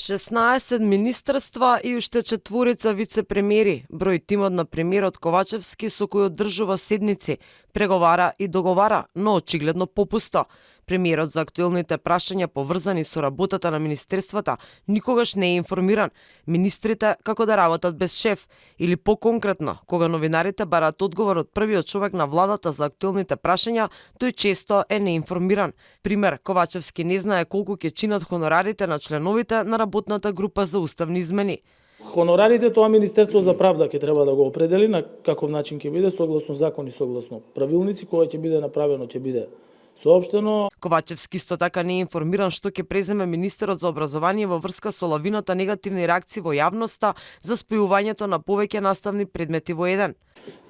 16 министерства и уште четворица вице-премиери, број тимот на премиерот Ковачевски со кој одржува седници, преговара и договара, но очигледно попусто. Премиерот за актуелните прашања поврзани со работата на министерствата никогаш не е информиран. Министрите како да работат без шеф, или поконкретно, кога новинарите бараат одговор од првиот човек на владата за актуелните прашања, тој често е неинформиран. Пример, Ковачевски не знае колку ќе чинат хонорарите на членовите на работната група за уставни измени. Хонорарите тоа Министерство за правда ќе треба да го определи на каков начин ќе биде согласно закон и согласно правилници, кога ќе биде направено ќе биде соопштено. Ковачевски исто така не е информиран што ќе преземе министерот за образование во врска со лавината негативни реакции во јавноста за спојувањето на повеќе наставни предмети во еден.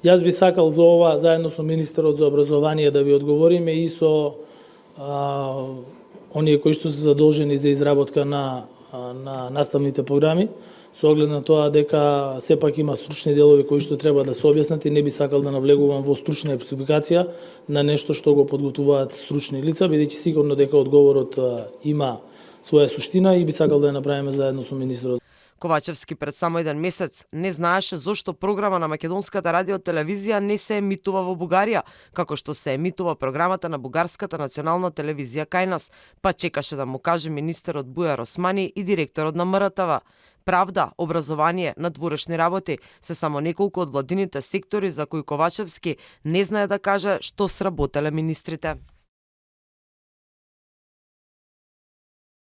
Јас би сакал за ова заедно со министерот за образование да ви одговориме и со оние кои што се задолжени за изработка на наставните програми, со оглед на тоа дека сепак има стручни делови кои што треба да се објаснат и не би сакал да навлегувам во стручна експликација на нешто што го подготвуваат стручни лица, бидејќи сигурно дека одговорот има своја суштина и би сакал да ја направиме заедно со министерот. Ковачевски пред само еден месец не знаеше зошто програма на македонската радиотелевизија не се емитува во Бугарија, како што се емитува програмата на бугарската национална телевизија кај нас, па чекаше да му каже министерот Бујар Османи и директорот на МРТВ. Правда, образование, надворешни работи се само неколку од владините сектори за кои Ковачевски не знае да каже што сработеле министрите.